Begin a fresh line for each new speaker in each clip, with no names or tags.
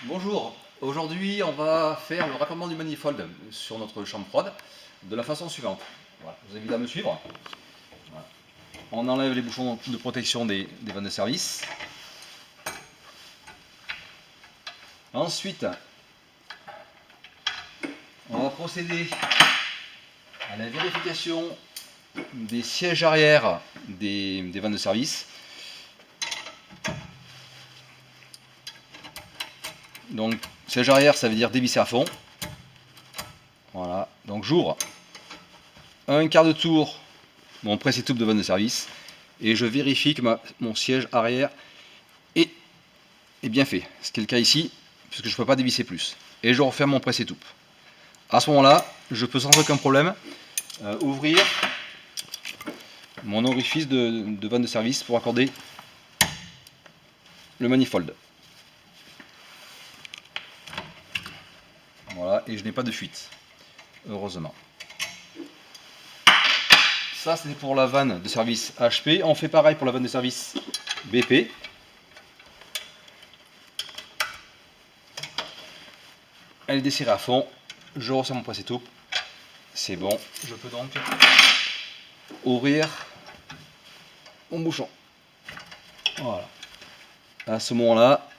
Bonjour, aujourd'hui on va faire le raccordement du manifold sur notre chambre froide de la façon suivante. Voilà, je vous invite à me suivre. Voilà. On enlève les bouchons de protection des vannes de service. Ensuite, on va procéder à la vérification des sièges arrière des vannes de service. Donc, siège arrière, ça veut dire dévisser à fond. Voilà, donc j'ouvre un quart de tour mon presse-étoupe de vanne de service et je vérifie que mon siège arrière est bien fait, ce qui est le cas ici, puisque je ne peux pas dévisser plus. Et je referme mon presse-étoupe. À ce moment-là, je peux sans aucun problème ouvrir mon orifice de vanne de service pour accorder le manifold. Voilà, et je n'ai pas de fuite, heureusement. Ça, c'est pour la vanne de service HP. On fait pareil pour la vanne de service BP. Elle est desserrée à fond. Je resserre mon presse-étoupe. C'est bon. Je peux donc ouvrir mon bouchon. Voilà. À ce moment-là,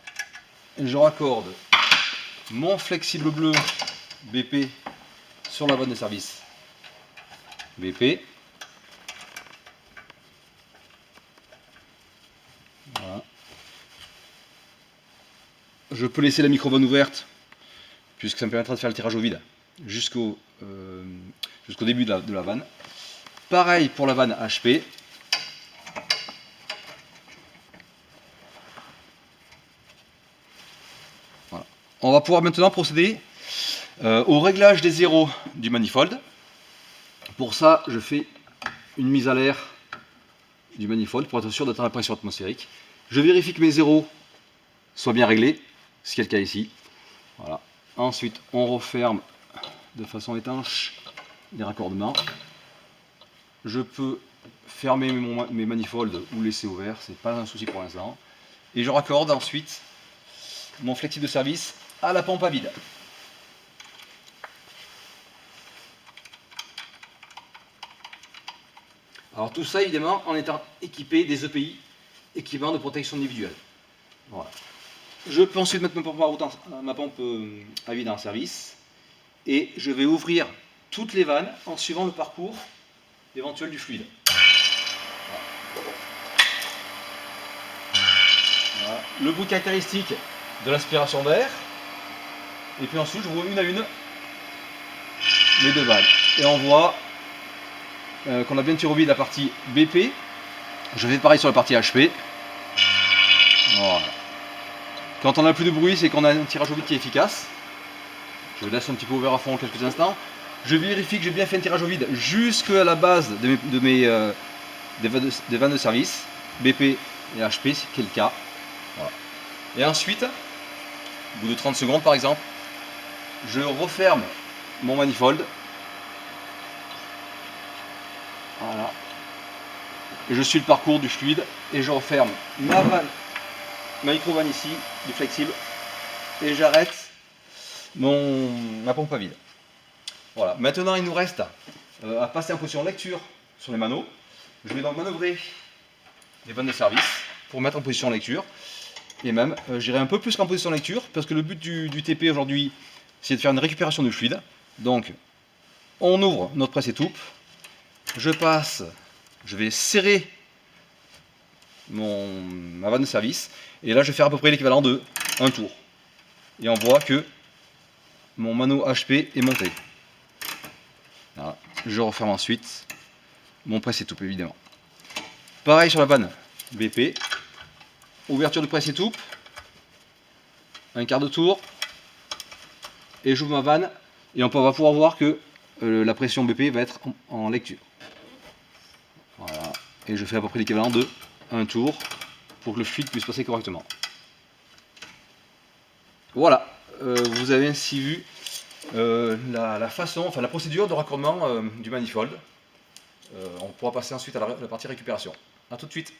je raccorde mon flexible bleu BP sur la vanne de service BP. Voilà. Je peux laisser la micro-vanne ouverte puisque ça me permettra de faire le tirage au vide jusqu'au début de la vanne. Pareil pour la vanne HP. Voilà. On va pouvoir maintenant procéder au réglage des zéros du manifold. Pour ça, je fais une mise à l'air du manifold pour être sûr d'atteindre la pression atmosphérique. Je vérifie que mes zéros soient bien réglés, ce qui est le cas ici. Voilà. Ensuite, on referme de façon étanche les raccordements. Je peux fermer mes manifolds ou laisser ouverts, c'est pas un souci pour l'instant. Et je raccorde ensuite mon flexible de service à la pompe à vide. Alors tout ça évidemment en étant équipé des EPI, équipements de protection individuelle. Voilà. Je peux ensuite mettre ma pompe à vide en service et je vais ouvrir toutes les vannes en suivant le parcours éventuel du fluide. Voilà. Le bout caractéristique de l'aspiration d'air. Et puis ensuite, je vois une à une les deux vannes. Et on voit qu'on a bien tiré au vide la partie BP. Je fais pareil sur la partie HP. Voilà. Quand on n'a plus de bruit, c'est qu'on a un tirage au vide qui est efficace. Je laisse un petit peu ouvert à fond quelques instants. Je vérifie que j'ai bien fait un tirage au vide jusqu'à la base des vannes de service, BP et HP, ce qui est le cas. Voilà. Et ensuite, au bout de 30 secondes par exemple, je referme mon manifold. Voilà. Et je suis le parcours du fluide et je referme ma micro-vanne ici, du flexible, et j'arrête ma pompe à vide. Voilà. Maintenant, il nous reste à passer en position lecture sur les manos. Je vais donc manœuvrer les vannes de service pour mettre en position lecture. Et même, j'irai un peu plus qu'en position lecture, parce que le but du TP aujourd'hui, c'est de faire une récupération du fluide. Donc, on ouvre notre presse-étoupe. Je vais serrer ma vanne de service. Et là, je vais faire à peu près l'équivalent de un tour. Et on voit que mon mano HP est monté. Voilà. Je referme ensuite mon presse-étoupe, évidemment. Pareil sur la vanne BP. Ouverture de presse-étoupe. Un quart de tour. Et j'ouvre ma vanne. Et on va pouvoir voir que la pression BP va être en lecture. Voilà. Et je fais à peu près l'équivalent de un tour pour que le fluide puisse passer correctement. Voilà, vous avez ainsi vu la procédure de raccordement du manifold. On pourra passer ensuite à la partie récupération. A tout de suite.